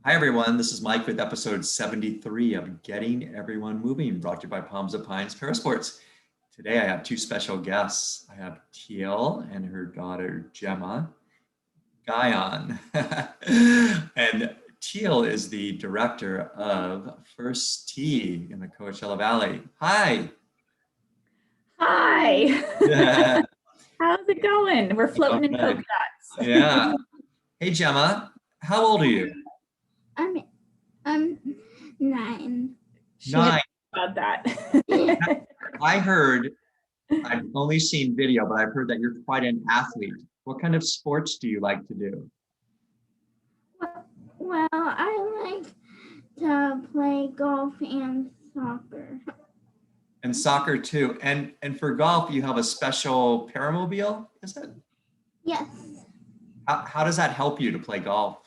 Hi, everyone. This is Mike with episode 73 of Getting Everyone Moving, brought to you by Palms of Pines Parasports. Today, I have two special guests. I have Teal and her daughter, Gemma Guion. And Teal is the director of First Tee in the Coachella Valley. Hi. Hi. Yeah. How's it going? We're floating in polka dots. Yeah. Hey, Gemma. How old are you? I'm I'm 9. She had 9. about that. I heard, I've only seen video, but I've heard that you're quite an athlete. What kind of sports do you like to do? Well, I like to play golf and soccer. And soccer too. And for golf, you have a special Paramobile, is it? Yes, How does that help you to play golf?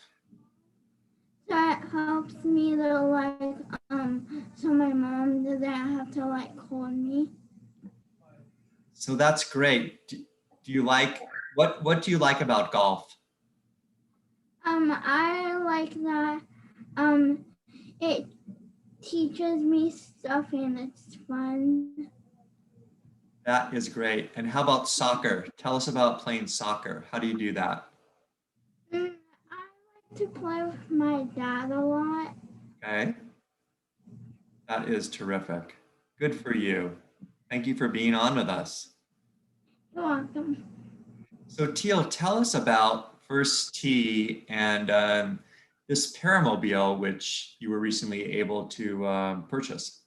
that helps me to so my mom doesn't have to hold me. So that's great. Do you like, what do you like about golf? I like that it teaches me stuff and it's fun. That is great. And how about soccer? Tell us about playing soccer. How do you do that? I like to play with my dad a lot. Okay. That is terrific. Good for you. Thank you for being on with us. You're welcome. So Teal, tell us about First Tee and this Paramobile, which you were recently able to purchase.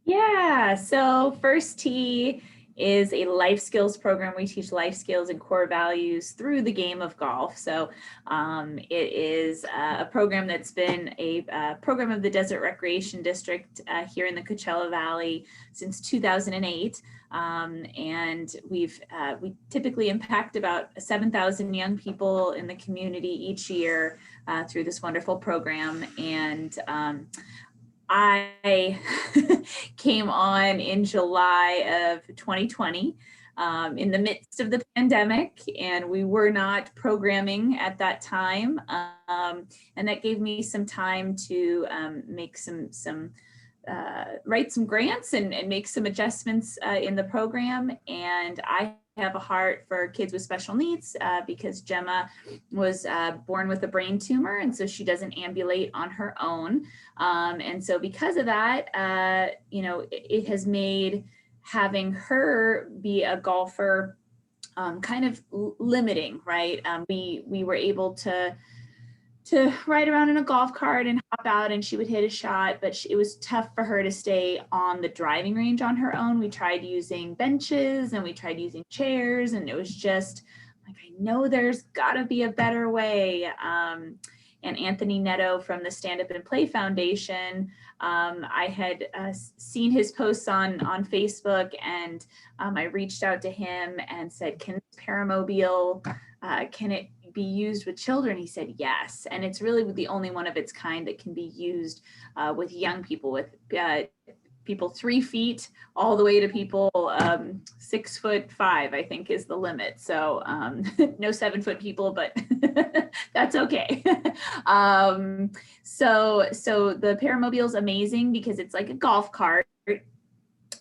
Yeah, so First Tee is a life skills program. We teach life skills and core values through the game of golf. So it is a program that's been a program of the Desert Recreation District here in the Coachella Valley since 2008. And we typically impact about 7,000 young people in the community each year through this wonderful program. And I came on in July of 2020 in the midst of the pandemic, and we were not programming at that time. And that gave me some time to make write some grants and make some adjustments in the program. And I have a heart for kids with special needs because Gemma was born with a brain tumor, and so she doesn't ambulate on her own. And so because of that, it has made having her be a golfer kind of limiting, right? We were able to ride around in a golf cart and hop out and she would hit a shot, but it was tough for her to stay on the driving range on her own. We tried using benches and we tried using chairs, and it was just like, I know there's gotta be a better way. And Anthony Netto from the Stand Up and Play Foundation, I had seen his posts on Facebook, and I reached out to him and said, can Paramobile, can it be used with children? He said yes, and it's really the only one of its kind that can be used with young people, with people 3 feet all the way to people 6'5", I think is the limit. So no 7-foot people, but that's okay. So the Paramobile is amazing because it's like a golf cart, and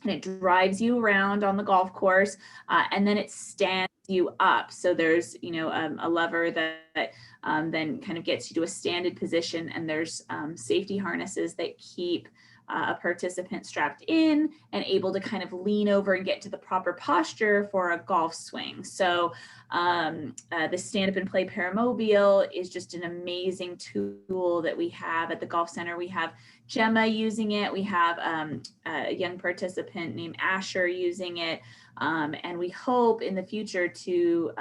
it drives you around on the golf course, and then it stands you up. So there's, a lever that then kind of gets you to a standing position, and there's safety harnesses that keep a participant strapped in and able to kind of lean over and get to the proper posture for a golf swing. So the Stand Up and Play Paramobile is just an amazing tool that we have at the golf center. We have Gemma using it. We have a young participant named Asher using it. And we hope in the future to,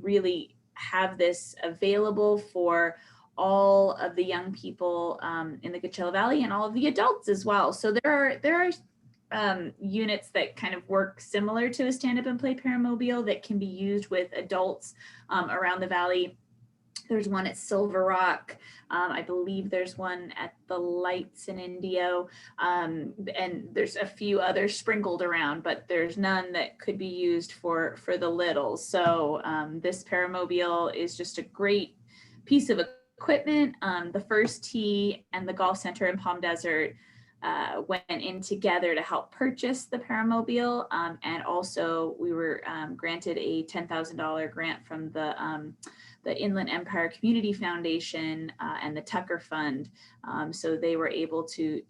really have this available for all of the young people in the Coachella Valley and all of the adults as well. So there are units that kind of work similar to a Stand Up and Play Paramobile that can be used with adults around the valley. There's one at Silver Rock. I believe there's one at the Lights in Indio, and there's a few others sprinkled around, but there's none that could be used for the littles. So this Paramobile is just a great piece of equipment. The First Tee and the Golf Center in Palm Desert went in together to help purchase the Paramobile. And also we were granted a $10,000 grant from the Inland Empire Community Foundation and the Tucker Fund. So they were able to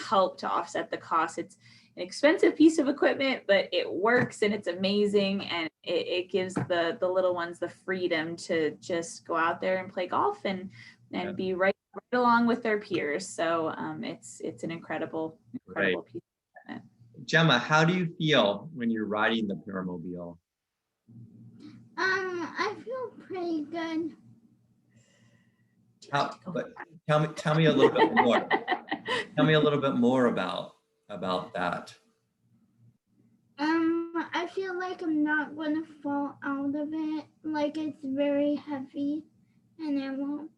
help to offset the cost. It's an expensive piece of equipment, but it works and it's amazing. And it gives the little ones the freedom to just go out there and play golf and be right along with their peers. So it's an incredible piece of equipment. Gemma, how do you feel when you're riding the Paramobile? I feel pretty good. But tell me a little bit more. Tell me a little bit more about that. I feel like I'm not going to fall out of it. Like it's very heavy and it won't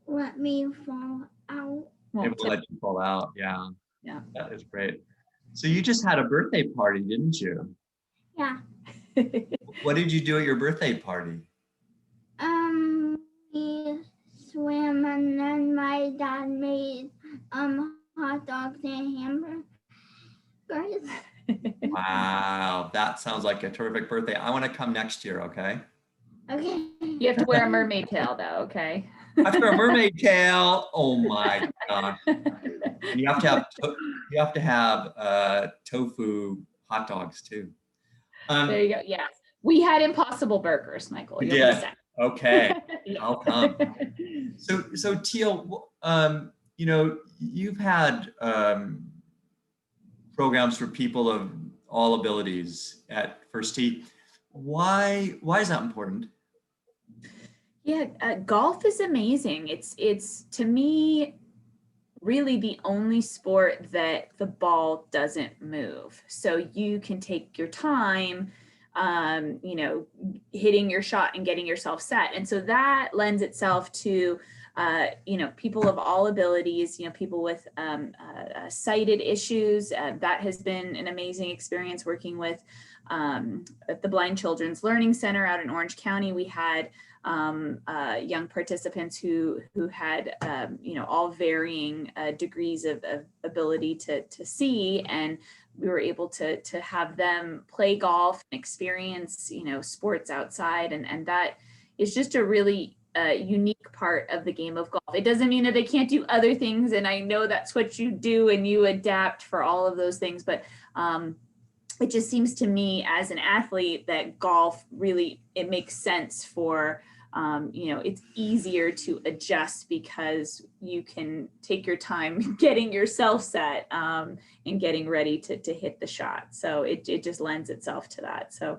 let me fall out. It will let you fall out. Yeah. Yeah. That is great. So you just had a birthday party, didn't you? Yeah. What did you do at your birthday party? We swam and then my dad made hot dogs and hamburgers. Wow, that sounds like a terrific birthday. I want to come next year, okay? Okay. You have to wear a mermaid tail though, okay? After a mermaid tail, oh my gosh. And you have to have tofu hot dogs too. There you go. Yes. We had Impossible Burgers, Michael. We You'll did. be set. Okay, I'll come. So Teal, you've had programs for people of all abilities at First Tee. Why is that important? Yeah, golf is amazing. It's to me really the only sport that the ball doesn't move. So you can take your time, hitting your shot and getting yourself set. And so that lends itself to, people of all abilities, people with sighted issues. That has been an amazing experience working with at the Blind Children's Learning Center out in Orange County. We had young participants who had all varying degrees of ability to see, and we were able to have them play golf and experience sports outside, and that is just a really unique part of the game of golf. It doesn't mean that they can't do other things, and I know that's what you do and you adapt for all of those things, but it just seems to me as an athlete that golf really, it makes sense for it's easier to adjust because you can take your time getting yourself set and getting ready to hit the shot. So it just lends itself to that. So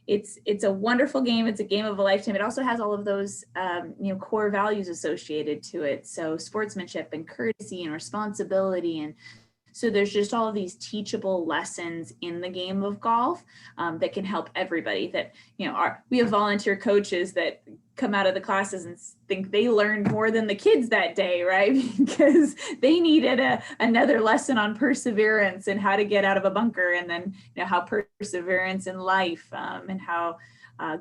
it's a wonderful game. It's a game of a lifetime. It also has all of those core values associated to it. So sportsmanship and courtesy and responsibility, and so there's just all of these teachable lessons in the game of golf that can help everybody. That we have volunteer coaches that come out of the classes and think they learned more than the kids that day, right? Because they needed another lesson on perseverance and how to get out of a bunker, and then how perseverance in life and how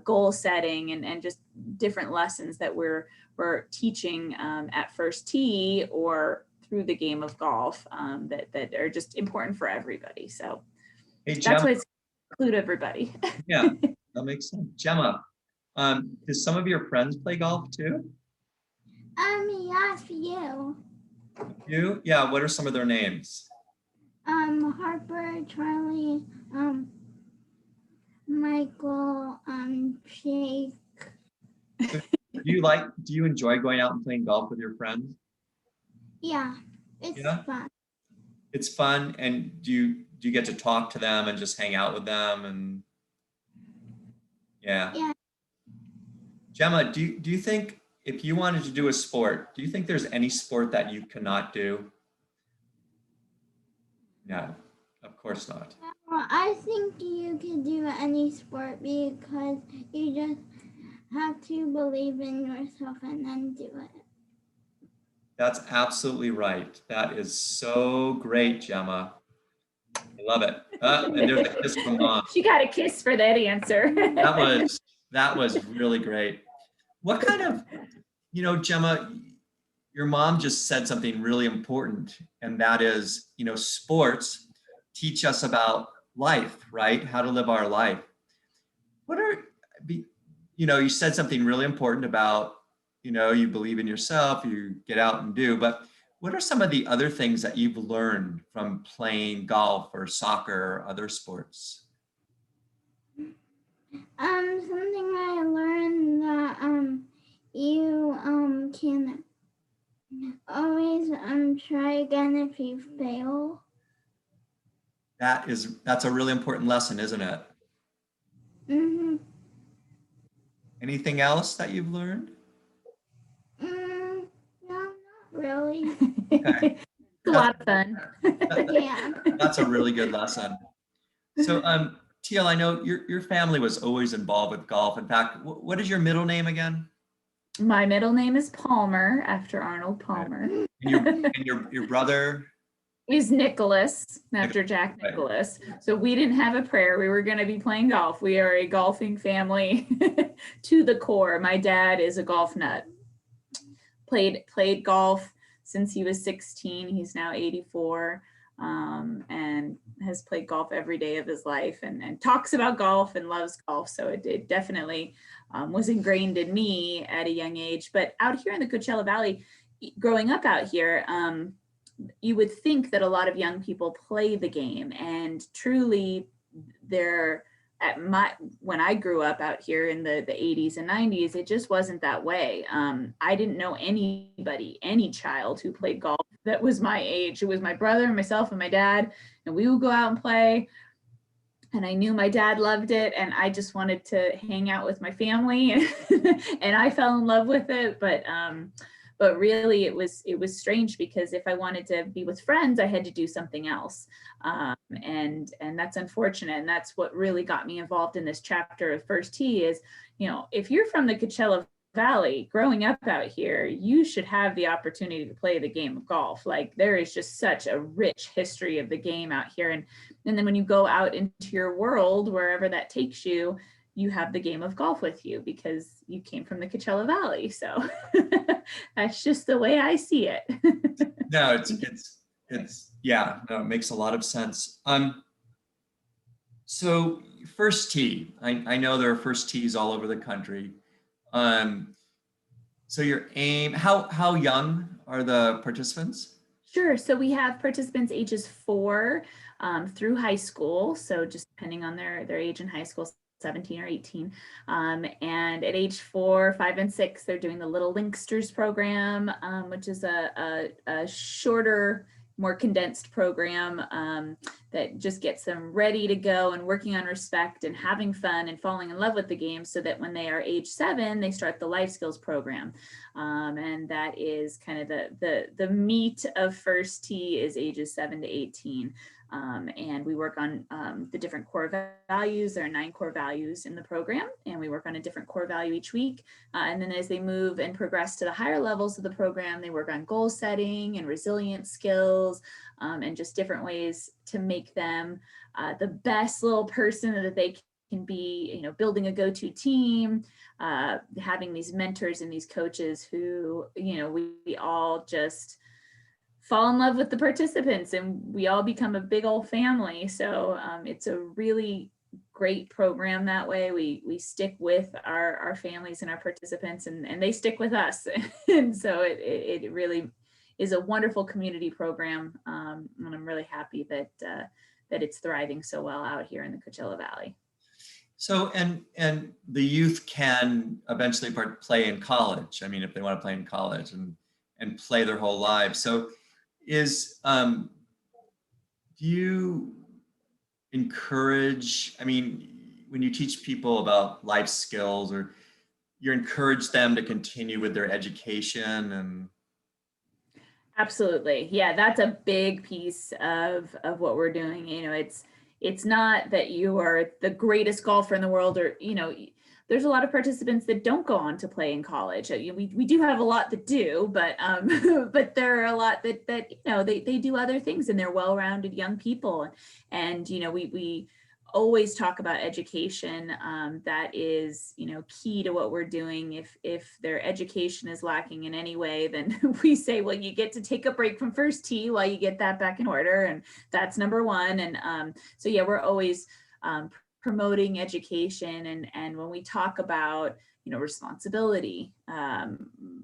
goal setting and just different lessons that we're teaching at First Tee or through the game of golf that are just important for everybody. So that's why it's include everybody. Yeah, that makes sense. Gemma, do some of your friends play golf too? Yes, you. You? Yeah, what are some of their names? Harper, Charlie, Michael, Jake. Do you enjoy going out and playing golf with your friends? Yeah, it's fun. It's fun, and do you get to talk to them and just hang out with them? And yeah. Gemma, do you think if you wanted to do a sport, do you think there's any sport that you cannot do? No, of course not. Well, I think you can do any sport because you just have to believe in yourself and then do it. That's absolutely right. That is so great, Gemma. I love it. And there's a kiss from Mom. She got a kiss for that answer. That was really great. What kind of, Gemma, your mom just said something really important, and that is, sports teach us about life, right? How to live our life. What are, you said something really important about, you believe in yourself, you get out and do, but what are some of the other things that you've learned from playing golf or soccer or other sports? Something I learned that you can always try again if you fail. That's a really important lesson, isn't it? Mm-hmm. Anything else that you've learned? No, not really. Okay. It's a lot of fun. Yeah. That's a really good lesson. So, Teal, I know your family was always involved with golf. In fact, what is your middle name again? My middle name is Palmer, after Arnold Palmer. And your brother? Is Nicholas, after Jack Right. Nicholas. So we didn't have a prayer. We were going to be playing golf. We are a golfing family to the core. My dad is a golf nut. Played golf since he was 16. He's now 84, and has played golf every day of his life, and talks about golf and loves golf. So it definitely was ingrained in me at a young age. But out here in the Coachella Valley, growing up out here, you would think that a lot of young people play the game, and truly when I grew up out here in the 80s and 90s, it just wasn't that way. I didn't know any child who played golf that was my age. It was my brother and myself and my dad, and we would go out and play. And I knew my dad loved it, and I just wanted to hang out with my family, and I fell in love with it. But really, it was strange, because if I wanted to be with friends, I had to do something else, and that's unfortunate. And that's what really got me involved in this chapter of First Tee is, if you're from the Coachella Valley, growing up out here, you should have the opportunity to play the game of golf. Like, there is just such a rich history of the game out here, and then when you go out into your world, wherever that takes you, you have the game of golf with you because you came from the Coachella Valley. So that's just the way I see it. No, it's yeah, no, it makes a lot of sense. So First Tee, I know there are First Tees all over the country. So your aim, how young are the participants? Sure. So we have participants ages 4 through high school. So just depending on their age in high school, 17 or 18. And at age 4, 5, and 6, they're doing the Little Linksters program, which is a shorter, more condensed program that just gets them ready to go and working on respect and having fun and falling in love with the game, so that when they are age 7, they start the life skills program. And that is kind of the meat of First Tee is ages 7 to 18. And we work on the different core values. There are 9 core values in the program, and we work on a different core value each week. And then as they move and progress to the higher levels of the program, they work on goal setting and resilience skills, and just different ways to make them the best little person that they can be, building a go-to team, having these mentors and these coaches who, we all just fall in love with the participants, and we all become a big old family. So it's a really great program that way. We stick with our families and our participants, and they stick with us. And so it really is a wonderful community program. And I'm really happy that it's thriving so well out here in the Coachella Valley. So, and the youth can eventually play in college. I mean, if they want to play in college and play their whole lives. So do you encourage, when you teach people about life skills, or you encourage them to continue with their education? And absolutely, yeah, that's a big piece of what we're doing. It's not that you are the greatest golfer in the world, or there's a lot of participants that don't go on to play in college. We do have a lot that do, but but there are a lot that they do other things, and they're well-rounded young people. And we always talk about education. That is, key to what we're doing. If their education is lacking in any way, then we say, well, you get to take a break from first tee while you get that back in order. And that's number one. And so, yeah, we're always promoting education. And when we talk about, responsibility,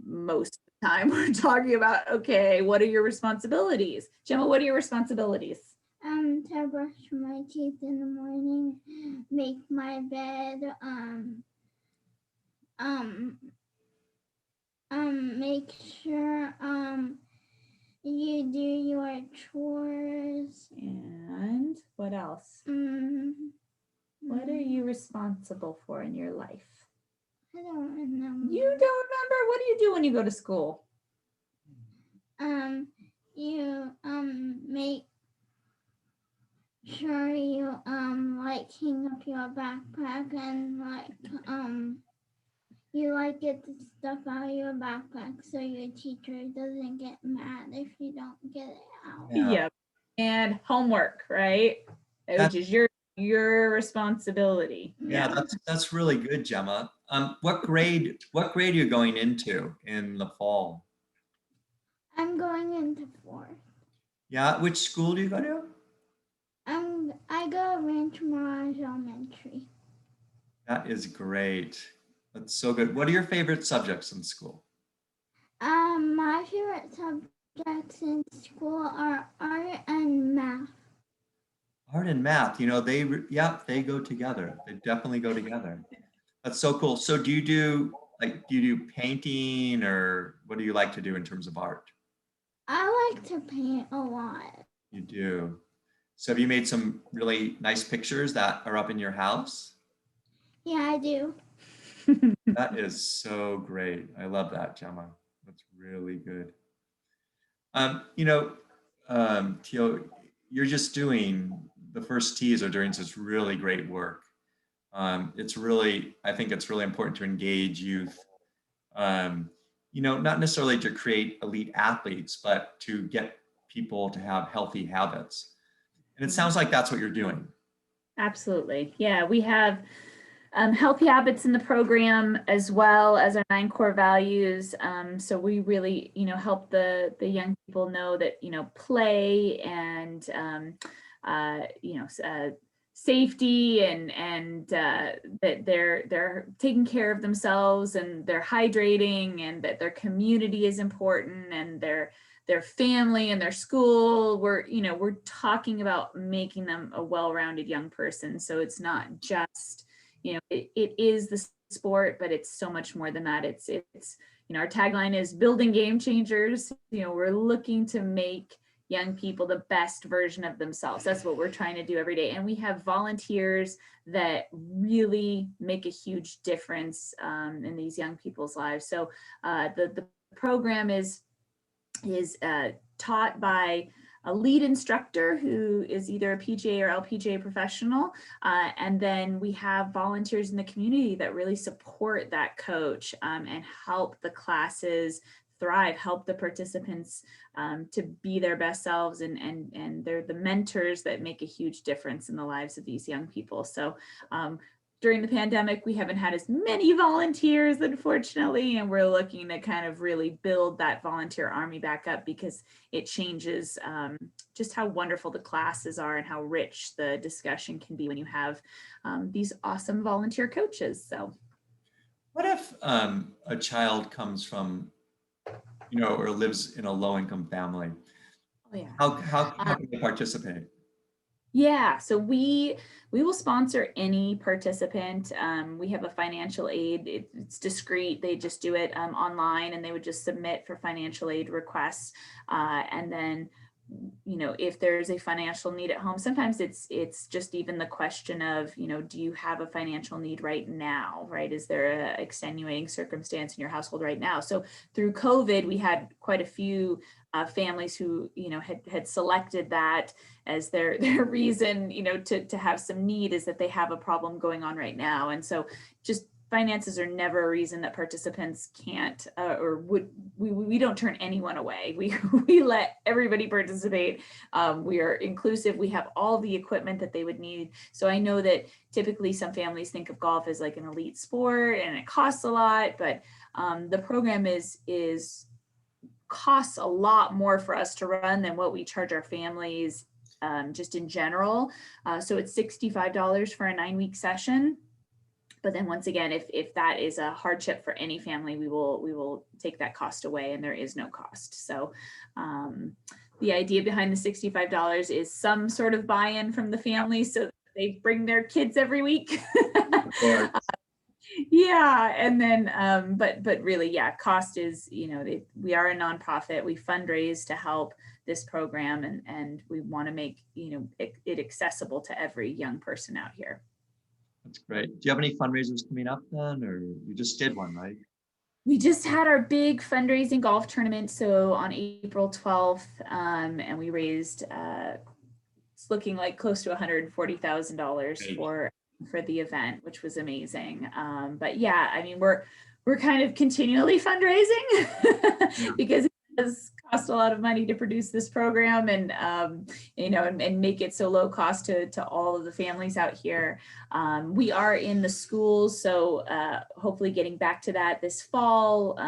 most of the time we're talking about, okay, what are your responsibilities? Gemma, what are your responsibilities? To brush my teeth in the morning, make my bed, make sure you do your chores. And what else? What are you responsible for in your life? I don't remember. You don't remember? What do you do when you go to school? You make sure you like hang up your backpack and you get the stuff out of your backpack so your teacher doesn't get mad if you don't get it out. Yep. And homework, right? Which is your responsibility. Yeah, that's really good, Gemma. What grade are you going into in the fall? I'm going into 4th. Yeah, which school do you go to? I go to Ranch Mirage Elementary. That is great. That's so good. What are your favorite subjects in school? My favorite subjects in school are art and math. Art and math, they go together. They definitely go together. That's so cool. So do you do painting, or what do you like to do in terms of art? I like to paint a lot. You do. So have you made some really nice pictures that are up in your house? Yeah, I do. That is so great. I love that, Gemma. That's really good. Teal, you're just doing the first tees are doing such really great work. I think it's really important to engage youth. Not necessarily to create elite athletes, but to get people to have healthy habits. And it sounds like that's what you're doing. Absolutely. Yeah, we have healthy habits in the program as well as our 9 core values. So we really, help the young people know that, play and, safety and that they're taking care of themselves and they're hydrating, and that their community is important, and their family and their school. We're talking about making them a well-rounded young person. So it's not just, it is the sport, but it's so much more than that. It's our tagline is building game changers. We're looking to make young people the best version of themselves. That's what we're trying to do every day. And we have volunteers that really make a huge difference in these young people's lives. So the program is taught by a lead instructor who is either a PGA or LPGA professional. And then we have volunteers in the community that really support that coach and help the classes thrive, help the participants to be their best selves, and they're the mentors that make a huge difference in the lives of these young people. So during the pandemic, we haven't had as many volunteers, unfortunately, and we're looking to kind of really build that volunteer army back up, because it changes just how wonderful the classes are and how rich the discussion can be when you have these awesome volunteer coaches. So what if a child comes from, or lives in a low-income family? Oh, yeah. How can they participate? Yeah, so we will sponsor any participant. We have a financial aid. It's discreet. They just do it online, and they would just submit for financial aid requests. And then, if there's a financial need at home, sometimes it's just even the question of, do you have a financial need right now, right? Is there an extenuating circumstance in your household right now? So through COVID, we had quite a few families who, had selected that as their reason, to have some need, is that they have a problem going on right now. And so just finances are never a reason that participants can't we don't turn anyone away. We let everybody participate. We are inclusive. We have all the equipment that they would need. So I know that typically some families think of golf as like an elite sport and it costs a lot, but the program costs a lot more for us to run than what we charge our families just in general. So it's $65 for a 9-week session. But then once again, if that is a hardship for any family, we will take that cost away, and there is no cost. So the idea behind the $65 is some sort of buy-in from the family so that they bring their kids every week. Yeah, and then but really, yeah, cost is, we are a nonprofit. We fundraise to help this program, and we want to make it accessible to every young person out here. That's great. Do you have any fundraisers coming up then, or you just did one, right? We just had our big fundraising golf tournament, so on April 12th, and we raised it's looking like close to $140,000 for the event, which was amazing. But yeah, I mean, we're kind of continually fundraising because it does cost a lot of money to produce this program, and and make it so low cost to all of the families out here. We are in the schools, so hopefully getting back to that this fall.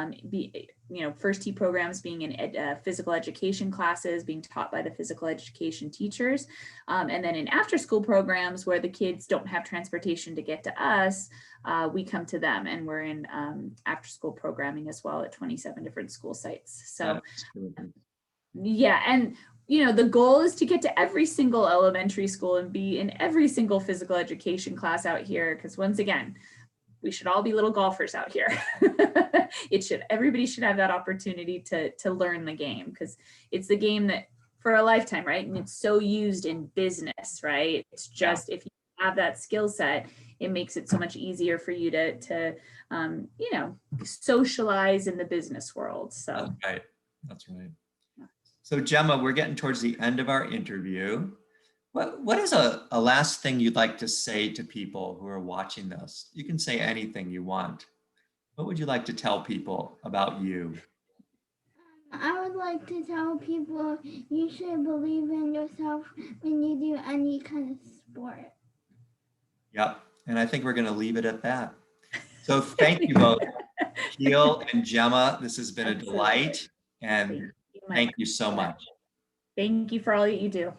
First tee programs being in physical education classes being taught by the physical education teachers, and then in after school programs where the kids don't have transportation to get to us, we come to them, and we're in after school programming as well at 27 different school sites. So yeah, and the goal is to get to every single elementary school and be in every single physical education class out here, because once again, we should all be little golfers out here. Everybody should have that opportunity to learn the game, because it's the game that for a lifetime, right? And it's so used in business, right? It's just, if you have that skill set, it makes it so much easier for you to socialize in the business world. So that's right. So Gemma, we're getting towards the end of our interview. What is a last thing you'd like to say to people who are watching this? You can say anything you want. What would you like to tell people about you? I would like to tell people you should believe in yourself when you do any kind of sport. Yep, and I think we're going to leave it at that. So thank you both, Teal and Gemma. This has been a delight, and thank you so much. Thank you for all that you do.